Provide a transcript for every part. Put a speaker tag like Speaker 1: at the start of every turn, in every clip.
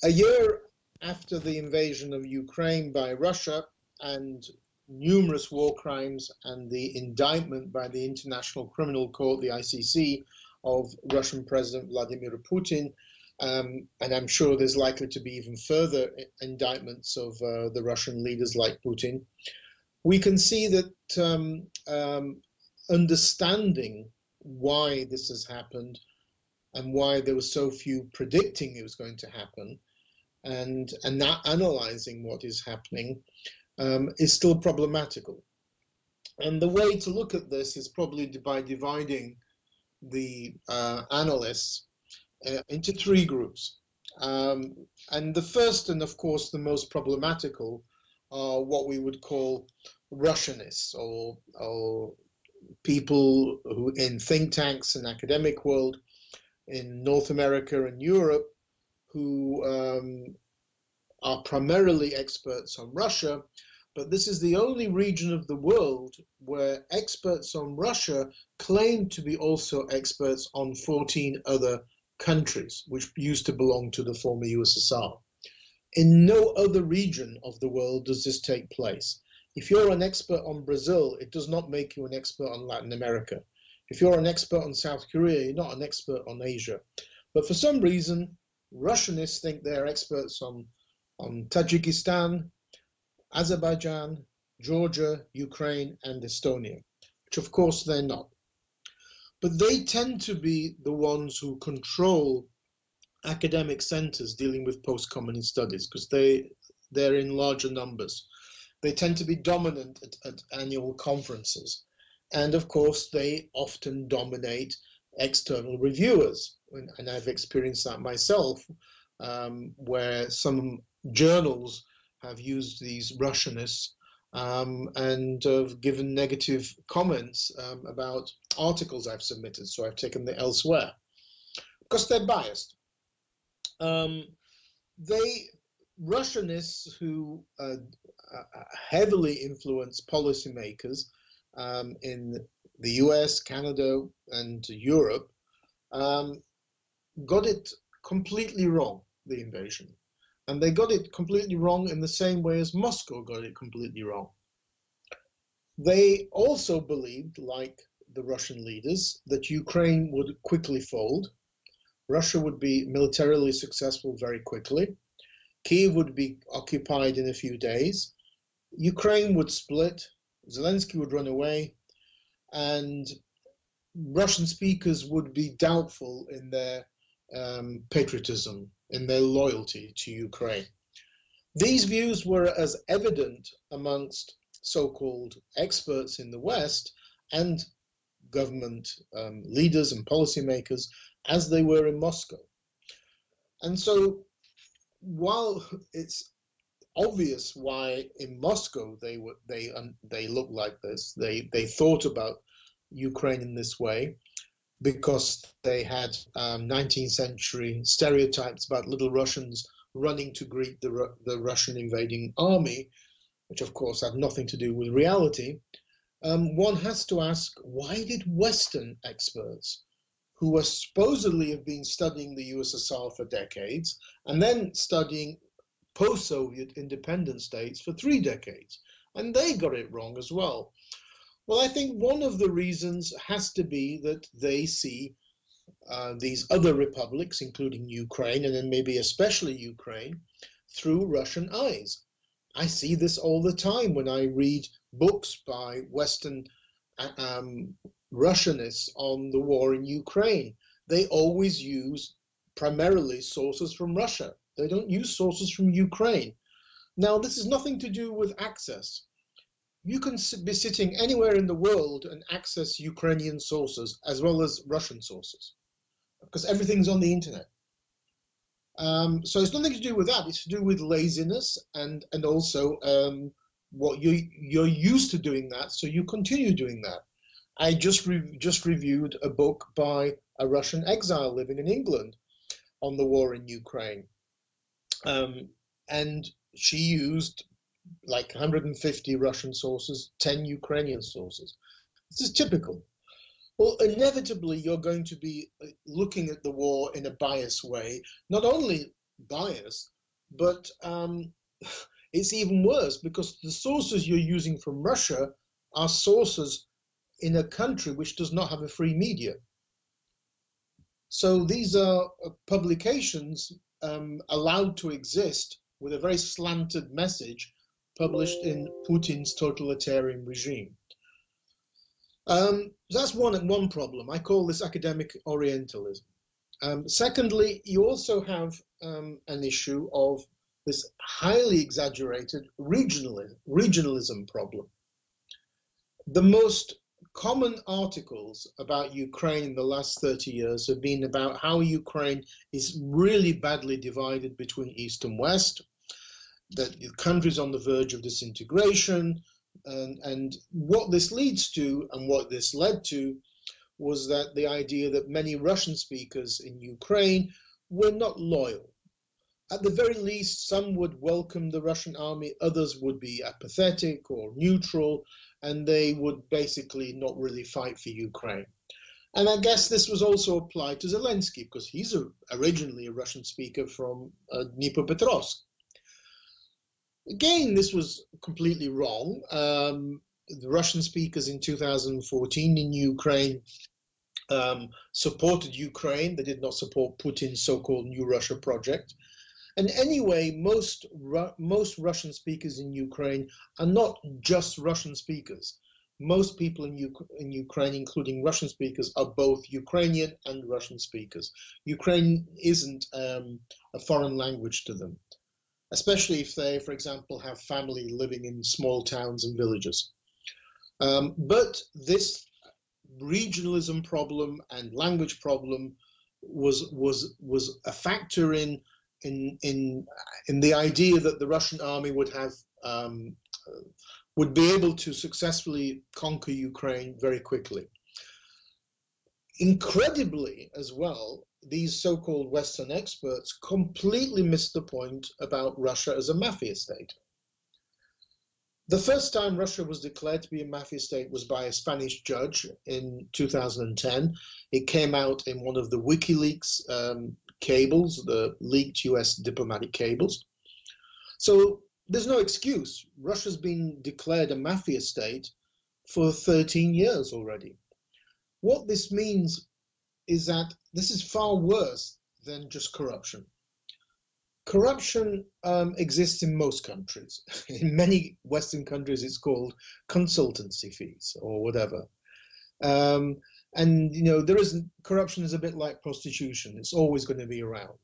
Speaker 1: A year after the invasion of Ukraine by Russia and numerous war crimes and the indictment by the International Criminal Court, the ICC, of Russian President Vladimir Putin, and I'm sure there's likely to be even further indictments of the Russian leaders like Putin, we can see that understanding why this has happened and why there were so few predicting it was going to happen, and not analyzing what is happening, is still problematical. And the way to look at this is probably by dividing the analysts into three groups. And the first, and of course the most problematical, are what we would call Russianists, or people who in think tanks and academic world in North America and Europe who are primarily experts on Russia, but this is the only region of the world where experts on Russia claim to be also experts on 14 other countries, which used to belong to the former USSR. In no other region of the world does this take place. If you're an expert on Brazil, it does not make you an expert on Latin America. If you're an expert on South Korea, you're not an expert on Asia. But for some reason, Russianists think they're experts on Tajikistan, Azerbaijan, Georgia, Ukraine, and Estonia, which of course they're not. But they tend to be the ones who control academic centers dealing with post-communist studies because they're in larger numbers. They tend to be dominant at annual conferences. And of course, they often dominate external reviewers. And I've experienced that myself, where some journals have used these Russianists and given negative comments about articles I've submitted. So I've taken them elsewhere because they're biased. Russianists who heavily influence policymakers in the US, Canada, and Europe got it completely wrong, the invasion. And they got it completely wrong in the same way as Moscow got it completely wrong. They also believed, like the Russian leaders, that Ukraine would quickly fold. Russia would be militarily successful very quickly. Kyiv would be occupied in a few days. Ukraine would split. Zelensky would run away. And Russian speakers would be doubtful in their patriotism, in their loyalty to Ukraine. These views were as evident amongst so-called experts in the West and government leaders and policymakers as they were in Moscow. And so while it's obvious why in Moscow they looked like this, they thought about Ukraine in this way, because they had 19th century stereotypes about little Russians running to greet the Russian invading army, which of course had nothing to do with reality. One has to ask, why did Western experts, who were supposedly have been studying the USSR for decades, and then studying post-Soviet independent states for 3 decades, and they got it wrong as well? Well, I think one of the reasons has to be that they see these other republics, including Ukraine, and then maybe especially Ukraine, through Russian eyes. I see this all the time when I read books by Western Russianists on the war in Ukraine. They always use primarily sources from Russia. They don't use sources from Ukraine. Now, this has nothing to do with access. You can be sitting anywhere in the world and access Ukrainian sources as well as Russian sources, because everything's on the internet. So it's nothing to do with that. It's to do with laziness and also what you're used to doing that, so you continue doing that. I just reviewed a book by a Russian exile living in England on the war in Ukraine, and she used like 150 Russian sources, 10 Ukrainian sources. This is typical. Well, inevitably, you're going to be looking at the war in a biased way, not only bias, but it's even worse because the sources you're using from Russia are sources in a country which does not have a free media. So these are publications allowed to exist with a very slanted message published in Putin's totalitarian regime. That's one problem. I call this academic orientalism. Secondly, you also have an issue of this highly exaggerated regionalism problem. The most common articles about Ukraine in the last 30 years have been about how Ukraine is really badly divided between East and West, that the country is on the verge of disintegration, and what this leads to and what this led to was that the idea that many Russian speakers in Ukraine were not loyal. At the very least, some would welcome the Russian army, others would be apathetic or neutral, and they would basically not really fight for Ukraine. And I guess this was also applied to Zelensky, because he's originally a Russian speaker from Dnipropetrovsk. Again, this was completely wrong. The Russian speakers in 2014 in Ukraine supported Ukraine. They did not support Putin's so-called New Russia project. And anyway, most Russian speakers in Ukraine are not just Russian speakers. Most people in Ukraine, including Russian speakers, are both Ukrainian and Russian speakers. Ukraine isn't a foreign language to them, especially if they, for example, have family living in small towns and villages. But this regionalism problem and language problem was a factor in the idea that the Russian army would be able to successfully conquer Ukraine very quickly. Incredibly, as well, these so-called Western experts completely missed the point about Russia as a mafia state. The first time Russia was declared to be a mafia state was by a Spanish judge in 2010. It came out in one of the WikiLeaks cables, the leaked US diplomatic cables. So there's no excuse. Russia's been declared a mafia state for 13 years already. What this means is that this is far worse than just corruption. Corruption exists in most countries. In many Western countries, it's called consultancy fees or whatever. And corruption is a bit like prostitution. It's always going to be around.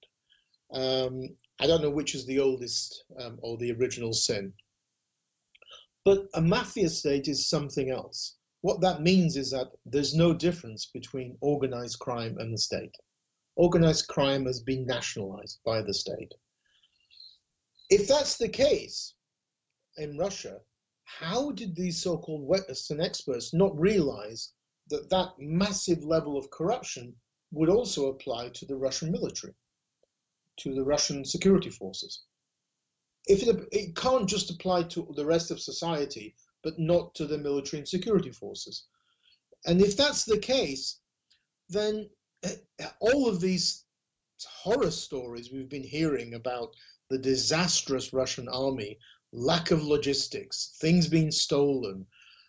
Speaker 1: I don't know which is the oldest or the original sin. But a mafia state is something else. What that means is that there's no difference between organized crime and the state. Organized crime has been nationalized by the state. If that's the case in Russia, how did these so-called Western experts not realize that that massive level of corruption would also apply to the Russian military, to the Russian security forces? It can't just apply to the rest of society, but not to the military and security forces. And if that's the case, then all of these horror stories we've been hearing about the disastrous Russian army, lack of logistics, things being stolen,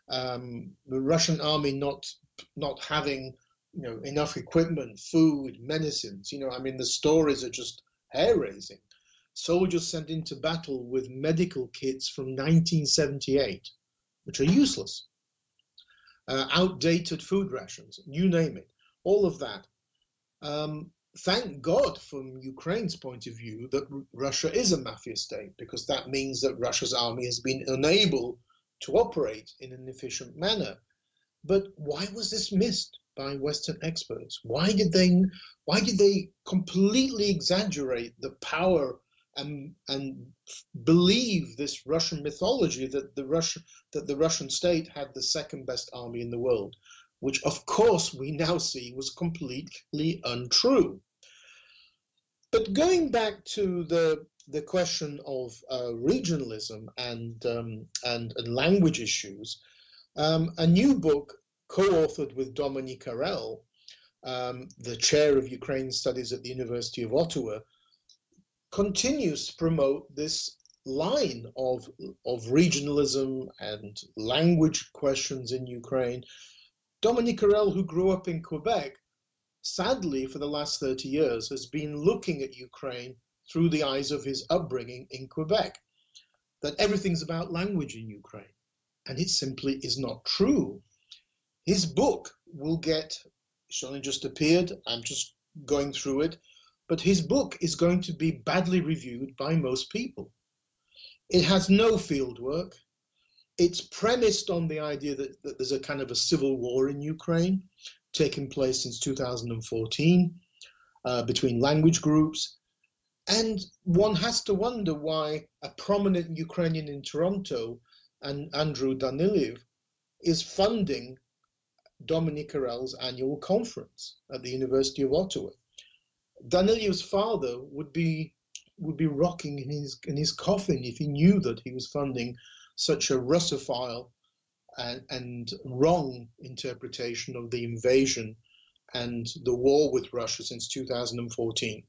Speaker 1: the Russian army not having enough equipment, food, medicines. The stories are just hair-raising. Soldiers sent into battle with medical kits from 1978, which are useless. Outdated food rations, you name it, all of that. Thank God, from Ukraine's point of view, that Russia is a mafia state, because that means that Russia's army has been unable to operate in an efficient manner. But why was this missed by Western experts? Why did they completely exaggerate the power and believe this Russian mythology that the Russian state had the second best army in the world, which of course we now see was completely untrue? But going back to the question of regionalism and language issues, a new book co-authored with Dominique Carrel, the chair of Ukraine studies at the University of Ottawa, continues to promote this line of regionalism and language questions in Ukraine. Dominic Carrel, who grew up in Quebec, sadly for the last 30 years has been looking at Ukraine through the eyes of his upbringing in Quebec, that everything's about language in Ukraine. And it simply is not true. His book will get, it's only just appeared, I'm just going through it, but his book is going to be badly reviewed by most people. It has no field work. It's premised on the idea that there's a kind of a civil war in Ukraine taking place since 2014 between language groups. And one has to wonder why a prominent Ukrainian in Toronto, and Andrew Daniliev, is funding Dominic Carrel's annual conference at the University of Ottawa. Daniliev's father would be rocking in his coffin if he knew that he was funding such a Russophile and wrong interpretation of the invasion and the war with Russia since 2014.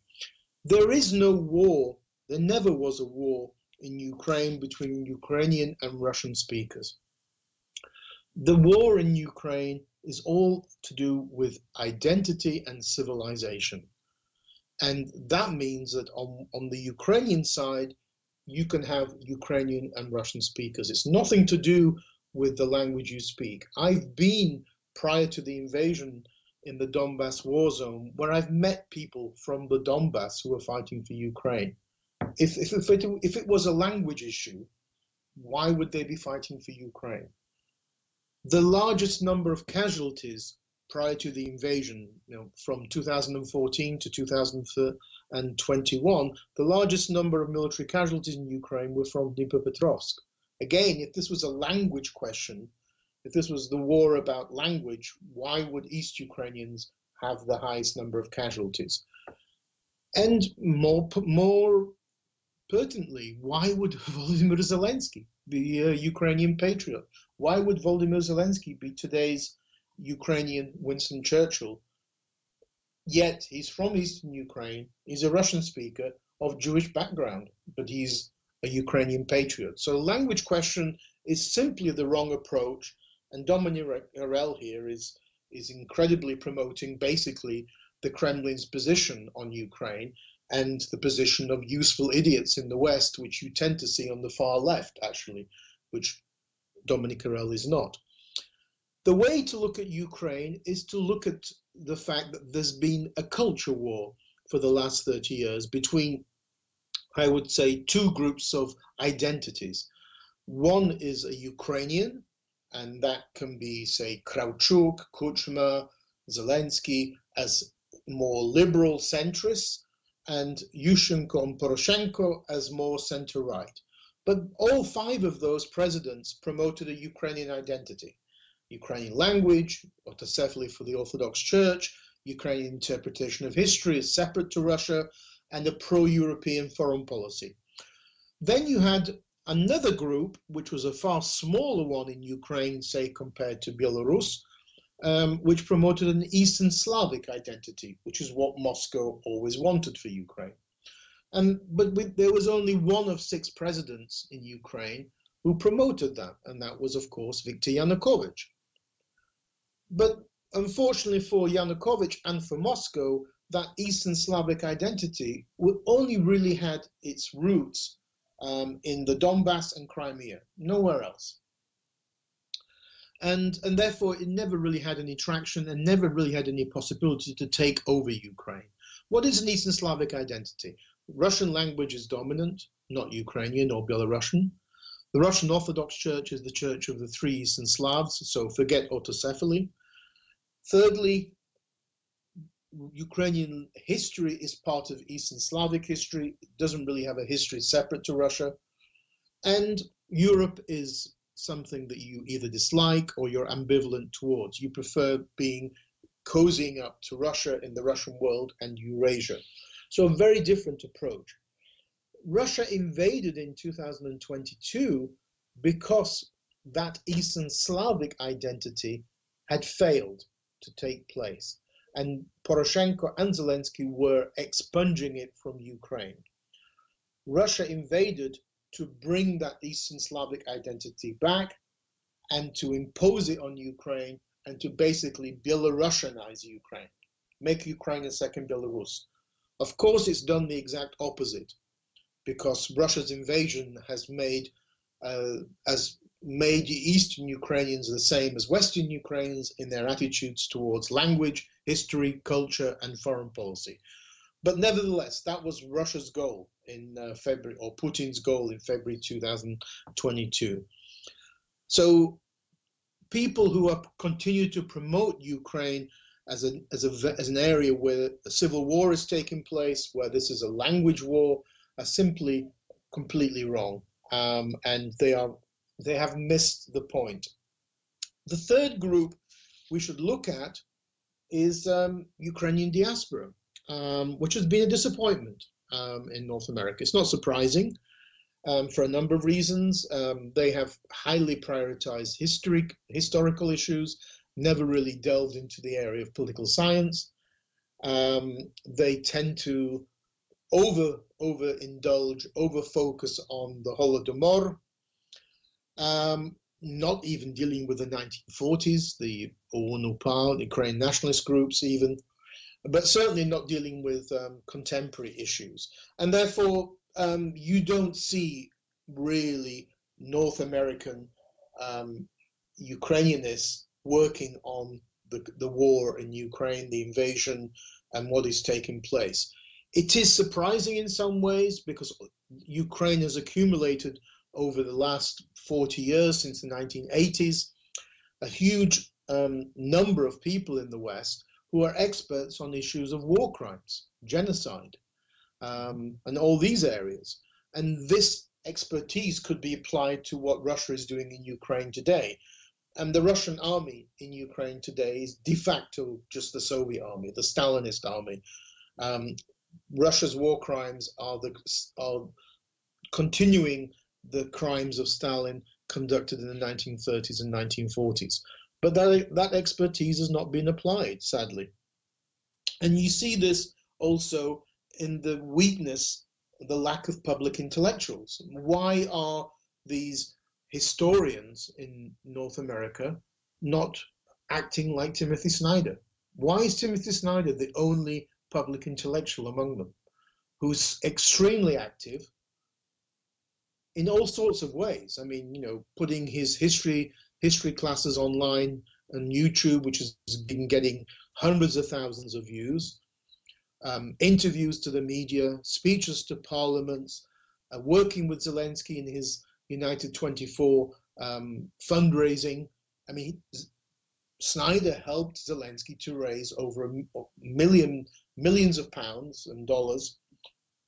Speaker 1: There is no war, there never was a war in Ukraine between Ukrainian and Russian speakers. The war in Ukraine is all to do with identity and civilization. And that means that on the Ukrainian side, you can have Ukrainian and Russian speakers. It's nothing to do with the language you speak. I've been, prior to the invasion, in the Donbass war zone, where I've met people from the Donbass who are fighting for Ukraine. If it was a language issue, why would they be fighting for Ukraine? The largest number of casualties prior to the invasion, from 2014 to 2021, the largest number of military casualties in Ukraine were from Dnipropetrovsk. Again, if this was a language question, if this was the war about language, why would East Ukrainians have the highest number of casualties? And more pertinently, why would Volodymyr Zelensky be a Ukrainian patriot? Why would Volodymyr Zelensky be today's Ukrainian Winston Churchill? Yet he's from Eastern Ukraine, he's a Russian speaker of Jewish background, but he's a Ukrainian patriot. So language question is simply the wrong approach, and Dominic Carrel here is incredibly promoting basically the Kremlin's position on Ukraine and the position of useful idiots in the West, which you tend to see on the far left, actually, which Dominic Carrel is not. The way to look at Ukraine is to look at the fact that there's been a culture war for the last 30 years between, I would say, two groups of identities. One is a Ukrainian, and that can be, say, Kravchuk, Kuchma, Zelensky as more liberal centrists, and Yushchenko and Poroshenko as more center-right. But all five of those presidents promoted a Ukrainian identity. Ukrainian language, autocephaly for the Orthodox Church, Ukrainian interpretation of history as separate to Russia, and a pro-European foreign policy. Then you had another group, which was a far smaller one in Ukraine, say, compared to Belarus, which promoted an Eastern Slavic identity, which is what Moscow always wanted for Ukraine. But there was only one of 6 presidents in Ukraine who promoted that, and that was, of course, Viktor Yanukovych. But unfortunately for Yanukovych and for Moscow, that Eastern Slavic identity only really had its roots in the Donbass and Crimea, nowhere else. And therefore, it never really had any traction and never really had any possibility to take over Ukraine. What is an Eastern Slavic identity? Russian language is dominant, not Ukrainian or Belarusian. The Russian Orthodox Church is the church of the 3 Eastern Slavs, so forget autocephaly. Thirdly, Ukrainian history is part of Eastern Slavic history. It doesn't really have a history separate to Russia. And Europe is something that you either dislike or you're ambivalent towards. You prefer being cozying up to Russia in the Russian world and Eurasia. So a very different approach. Russia invaded in 2022 because that Eastern Slavic identity had failed to take place. And Poroshenko and Zelensky were expunging it from Ukraine. Russia invaded to bring that Eastern Slavic identity back and to impose it on Ukraine and to basically Belarusianize Ukraine, make Ukraine a second Belarus. Of course, it's done the exact opposite, because Russia's invasion has made the Eastern Ukrainians the same as Western Ukrainians in their attitudes towards language, history, culture, and foreign policy. But nevertheless, that was Russia's goal in February, or Putin's goal in February 2022. So people who are continue to promote Ukraine as an area where a civil war is taking place, where this is a language war, are simply completely wrong, and they have missed the point. The third group we should look at is Ukrainian diaspora, which has been a disappointment in North America. It's not surprising for a number of reasons. They have highly prioritized historical issues, never really delved into the area of political science. They tend to overindulge, over-focus on the Holodomor, not even dealing with the 1940s, the OUN-UPA, the Ukrainian nationalist groups even, but certainly not dealing with contemporary issues. And therefore, you don't see really North American Ukrainianists working on the war in Ukraine, the invasion, and what is taking place. It is surprising in some ways, because Ukraine has accumulated over the last 40 years, since the 1980s, a huge number of people in the West who are experts on issues of war crimes, genocide, and all these areas. And this expertise could be applied to what Russia is doing in Ukraine today. And the Russian army in Ukraine today is de facto just the Soviet army, the Stalinist army. Russia's war crimes are continuing the crimes of Stalin conducted in the 1930s and 1940s. But that expertise has not been applied, sadly. And you see this also in the weakness, the lack of public intellectuals. Why are these historians in North America not acting like Timothy Snyder? Why is Timothy Snyder the only public intellectual among them, who's extremely active in all sorts of ways? I mean, you know, putting his history classes online on YouTube, which has been getting hundreds of thousands of views, interviews to the media, speeches to parliaments, working with Zelensky in his United 24 fundraising. I mean, Snyder helped Zelensky to raise over millions of pounds and dollars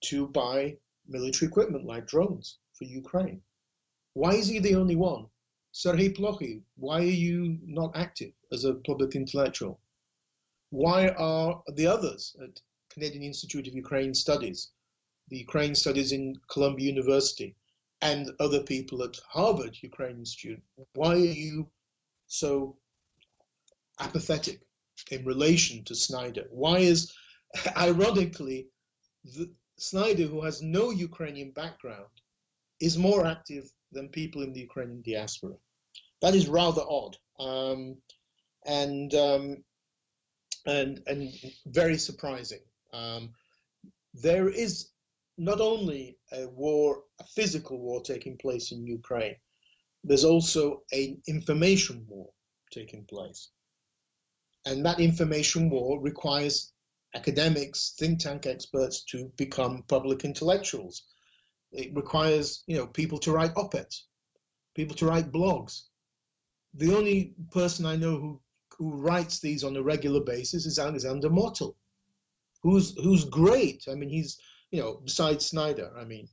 Speaker 1: to buy military equipment like drones for Ukraine. Why is he the only one? Sergei Plokhy, why are you not active as a public intellectual? Why are the others at Canadian Institute of Ukraine Studies, the Ukraine Studies in Columbia University, and other people at Harvard Ukraine Institute, why are you so apathetic in relation to Snyder? Why is, ironically, Snyder, who has no Ukrainian background, is more active than people in the Ukrainian diaspora? That is rather odd, and very surprising. There is not only a war, a physical war taking place in Ukraine, there's also an information war taking place. And that information war requires academics, think tank experts to become public intellectuals. It requires, you know, people to write op-eds, people to write blogs. The only person I know who writes these on a regular basis is Alexander Motyl, who's great. I mean, he's, you know, besides Snyder, I mean,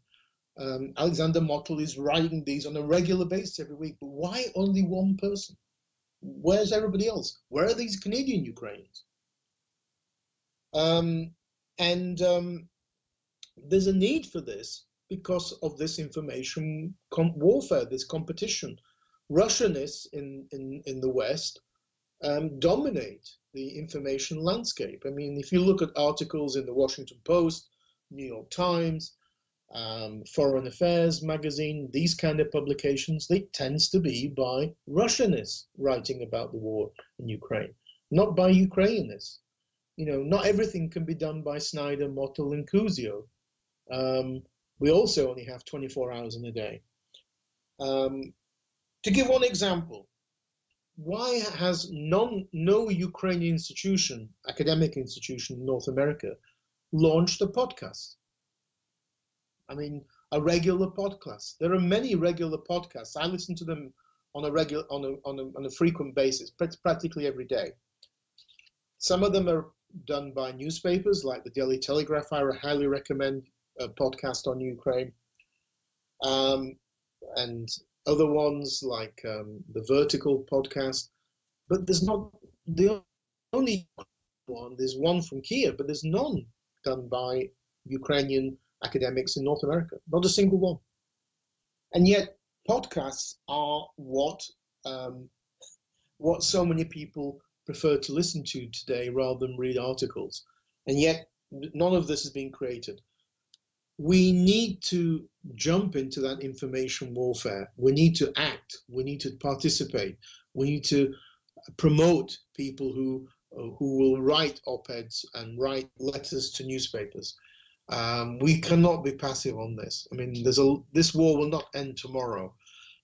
Speaker 1: Alexander Motyl is writing these on a regular basis every week. But why only one person? Where's everybody else? Where are these Canadian Ukrainians? There's a need for this because of this information warfare, this competition. Russianists in the West dominate the information landscape. I mean, if you look at articles in the Washington Post, New York Times, Foreign Affairs magazine, these kind of publications, they tends to be by Russianists writing about the war in Ukraine, not by Ukrainians. Not everything can be done by Snyder, Motyl, and Kuzio. We also only have 24 hours in a day. To give one example, why has no Ukrainian institution, academic institution in North America, launched a podcast? I mean, a regular podcast. There are many regular podcasts. I listen to them on a frequent basis, practically every day. Some of them are done by newspapers, like the Daily Telegraph. I highly recommend a podcast on Ukraine, and other ones like the Vertical podcast. But there's not the only one. There's one from Kyiv, but there's none done by Ukrainian academics in North America. Not a single one. And yet, podcasts are what so many people prefer to listen to today rather than read articles. And yet, none of this has been created. We need to jump into that information warfare. We need to act. We need to participate. We need to promote people who will write op-eds and write letters to newspapers. We cannot be passive on this. I mean, this war will not end tomorrow.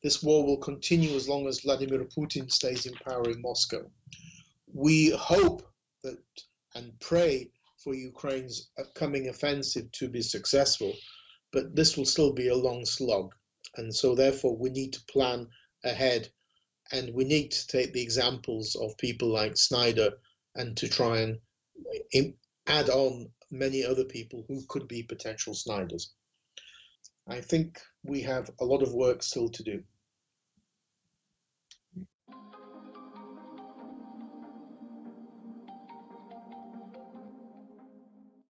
Speaker 1: This war will continue as long as Vladimir Putin stays in power in Moscow. We hope that and pray for Ukraine's upcoming offensive to be successful, but this will still be a long slog. And so therefore we need to plan ahead, and we need to take the examples of people like Snyder and to try and add on many other people who could be potential Snyders. I think we have a lot of work still to do.